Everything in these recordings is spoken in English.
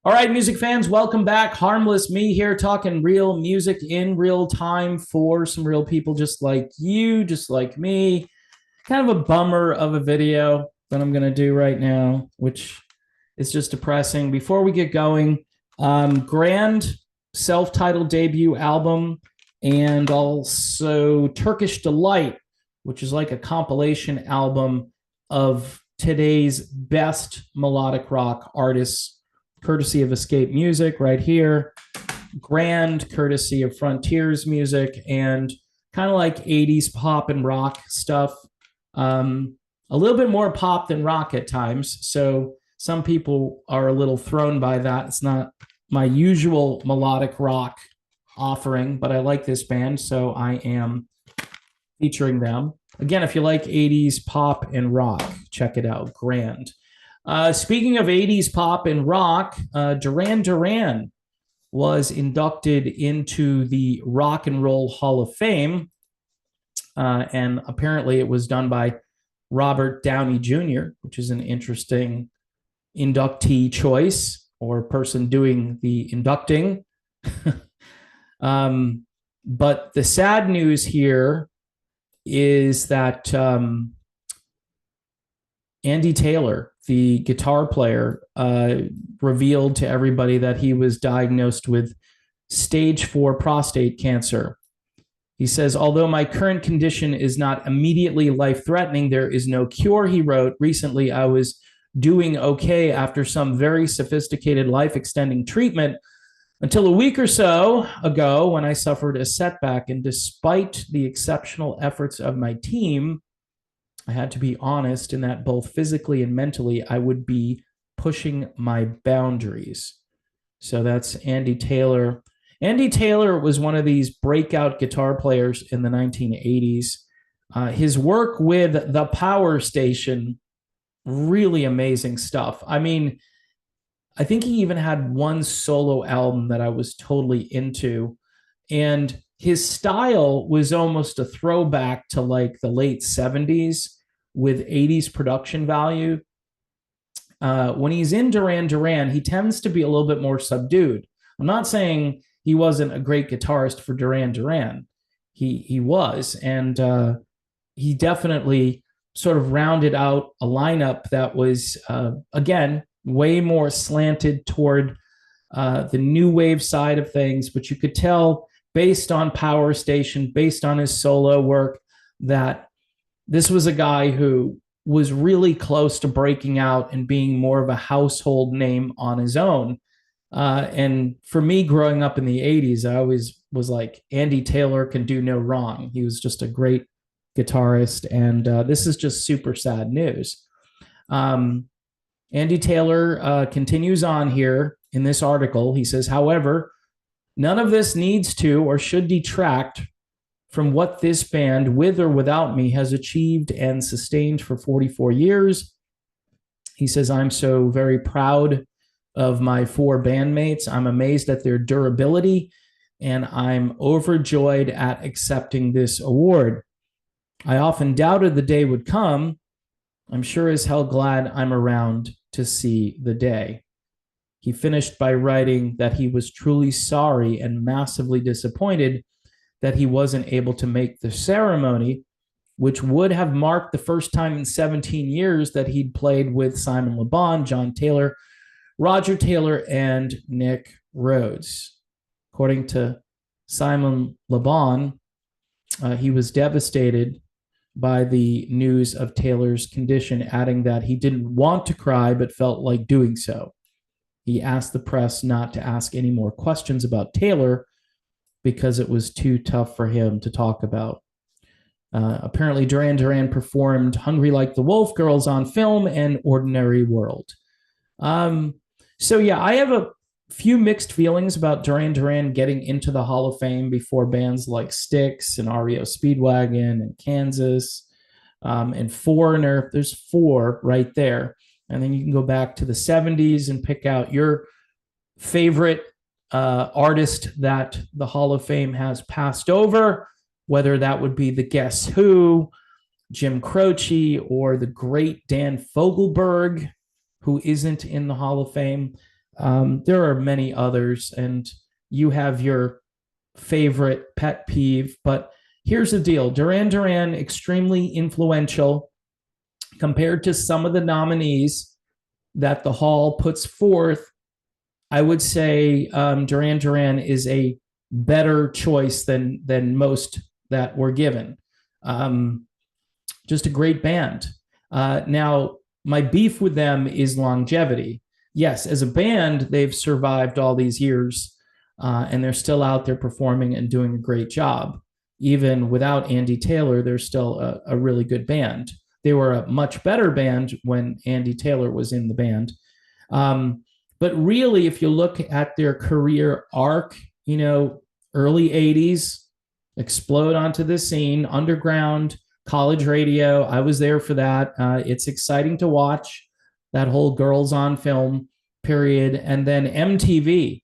All right, music fans, welcome back. Harmless me here talking real music in real time for some real people just like you, just like me. Kind of a bummer of a video that I'm going to do right now, which is just depressing. Before we get going, grand self titled debut album and also Turkish Delight, which is like a compilation album of today's best melodic rock artists courtesy of Escape Music right here, Grand, courtesy of Frontiers Music, and kind of like 80s pop and rock stuff. A little bit more pop than rock at times. So some people are a little thrown by that. It's not my usual melodic rock offering, but I like this band, so I am featuring them. Again, if you like 80s pop and rock, check it out. Grand. Speaking of 80s pop and rock, Duran was inducted into the Rock and Roll Hall of Fame. And apparently it was done by Robert Downey Jr., which is an interesting inductee choice or person doing the inducting. But the sad news here is that Andy Taylor, the guitar player, revealed to everybody that he was diagnosed with stage 4 prostate cancer. He says, although my current condition is not immediately life-threatening, there is no cure, he wrote. Recently, I was doing okay after some very sophisticated life-extending treatment until a week or so ago when I suffered a setback. And despite the exceptional efforts of my team, I had to be honest in that both physically and mentally, I would be pushing my boundaries. So that's Andy Taylor. Andy Taylor was one of these breakout guitar players in the 1980s. His work with the Power Station, really amazing stuff. I mean, I think he even had one solo album that I was totally into. And his style was almost a throwback to like the late 70s with 80s production value. When he's in Duran, he tends to be a little bit more subdued. I'm not saying he wasn't a great guitarist for Duran. He was, and he definitely sort of rounded out a lineup that was, again, way more slanted toward the new wave side of things. But you could tell based on Power Station, based on his solo work, that this was a guy who was really close to breaking out and being more of a household name on his own. And for me, growing up in the 80s, I always was like, Andy Taylor can do no wrong. He was just a great guitarist. And this is just super sad news. Andy Taylor continues on here in this article. He says, however, none of this needs to or should detract from what this band, with or without me, has achieved and sustained for 44 years. He says, I'm so very proud of my 4 bandmates. I'm amazed at their durability, and I'm overjoyed at accepting this award. I often doubted the day would come. I'm sure as hell glad I'm around to see the day. He finished by writing that he was truly sorry and massively disappointed that he wasn't able to make the ceremony, which would have marked the first time in 17 years that he'd played with Simon Le Bon, John Taylor, Roger Taylor, and Nick Rhodes. According to Simon Le Bon, he was devastated by the news of Taylor's condition, adding that he didn't want to cry but felt like doing so. He asked the press not to ask any more questions about Taylor because it was too tough for him to talk about. Apparently, Duran performed Hungry Like the Wolf Girls on film and Ordinary World. So, yeah, I have a few mixed feelings about Duran getting into the Hall of Fame before bands like Styx and REO Speedwagon and Kansas and Foreigner. There's 4 right there. And then you can go back to the 70s and pick out your favorite artist that the Hall of Fame has passed over, whether that would be the Guess Who, Jim Croce, or the great Dan Fogelberg, who isn't in the Hall of Fame. There are many others, and you have your favorite pet peeve. But here's the deal: Duran, extremely influential compared to some of the nominees that the Hall puts forth. I would say Duran is a better choice than most that were given. Um, just a great band. Now, my beef with them is longevity. Yes, as a band, they've survived all these years, and they're still out there performing and doing a great job. Even without Andy Taylor, they're still a really good band. They were a much better band when Andy Taylor was in the band. Um, but really, if you look at their career arc, early 80s, explode onto the scene, underground, college radio. I was there for that. It's exciting to watch that whole girls on film period. And then MTV.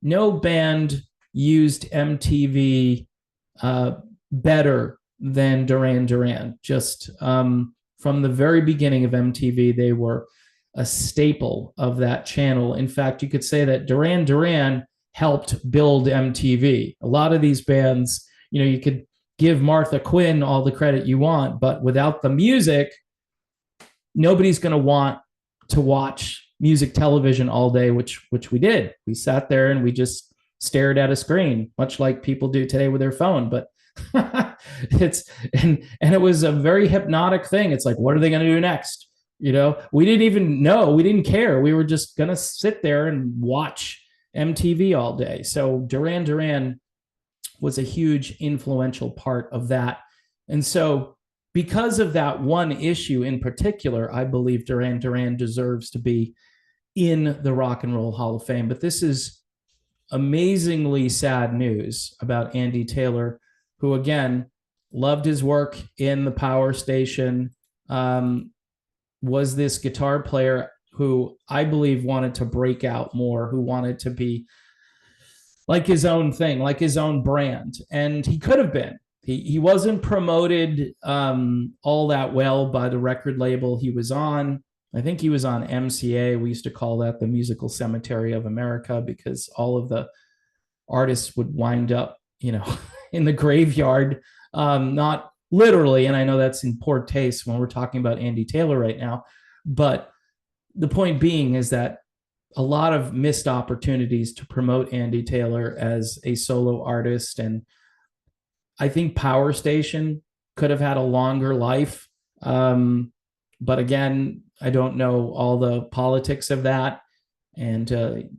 No band used MTV better than Duran. Just from the very beginning of MTV, they were a staple of that channel. In fact, you could say that Duran helped build MTV. A lot of these bands, you could give Martha Quinn all the credit you want, but without the music, nobody's going to want to watch music television all day, which we did. We sat there and we just stared at a screen, much like people do today with their phone. But it was a very hypnotic thing. It's like, what are they going to do next? We didn't even know. We didn't care. We were just going to sit there and watch MTV all day. So Duran was a huge influential part of that. And so because of that one issue in particular, I believe Duran deserves to be in the Rock and Roll Hall of Fame. But this is amazingly sad news about Andy Taylor, who, again, loved his work in the power station, was this guitar player who I believe wanted to break out more, who wanted to be like his own thing, like his own brand. And he could have been. He wasn't promoted all that well by the record label he was on. I think he was on MCA. We used to call that the Musical Cemetery of America, because all of the artists would wind up, in the graveyard. Not literally, and I know that's in poor taste when we're talking about Andy Taylor right now. But the point being is that a lot of missed opportunities to promote Andy Taylor as a solo artist. And I think Power Station could have had a longer life. But again, I don't know all the politics of that. And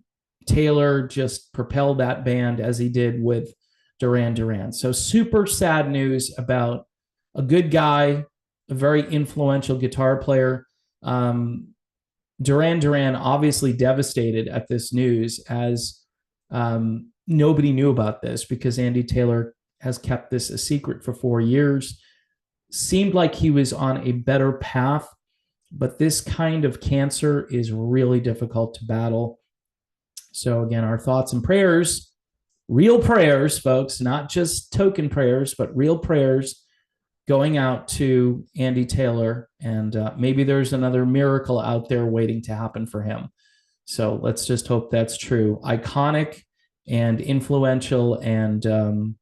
Taylor just propelled that band as he did with Duran. So super sad news about a good guy, a very influential guitar player. Duran obviously devastated at this news, as nobody knew about this because Andy Taylor has kept this a secret for 4 years. Seemed like he was on a better path, but this kind of cancer is really difficult to battle. So again, our thoughts and prayers, real prayers, folks, not just token prayers, but real prayers going out to Andy Taylor. And maybe there's another miracle out there waiting to happen for him. So let's just hope that's true. Iconic and influential, and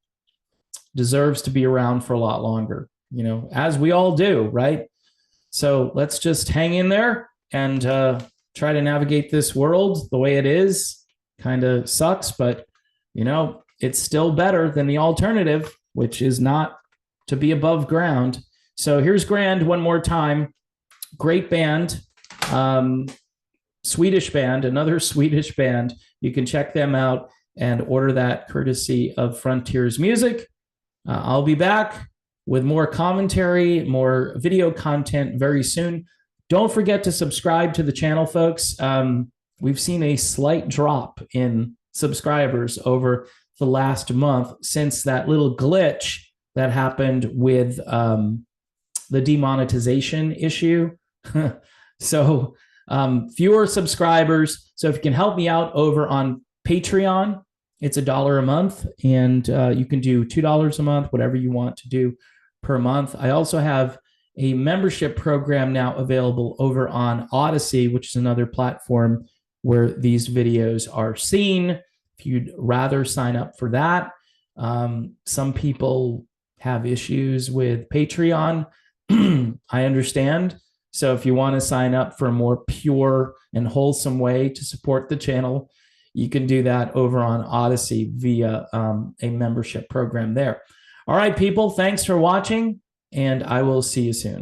deserves to be around for a lot longer, as we all do, right? So let's just hang in there and try to navigate this world the way it is. Kind of sucks, but, it's still better than the alternative, which is not to be above ground. So here's Grand one more time. Great band. Swedish band, another Swedish band. You can check them out and order that courtesy of Frontiers Music. I'll be back with more commentary, more video content very soon. Don't forget to subscribe to the channel, folks. We've seen a slight drop in subscribers over the last month since that little glitch that happened with the demonetization issue. So fewer subscribers. So if you can help me out over on Patreon, it's $1 a month, and you can do $2 a month, whatever you want to do per month. I also have a membership program now available over on Odyssey, which is another platform where these videos are seen. If you'd rather sign up for that, some people have issues with Patreon. I understand. So if you want to sign up for a more pure and wholesome way to support the channel, you can do that over on Odyssey via a membership program there. All right, people, thanks for watching, and I will see you soon.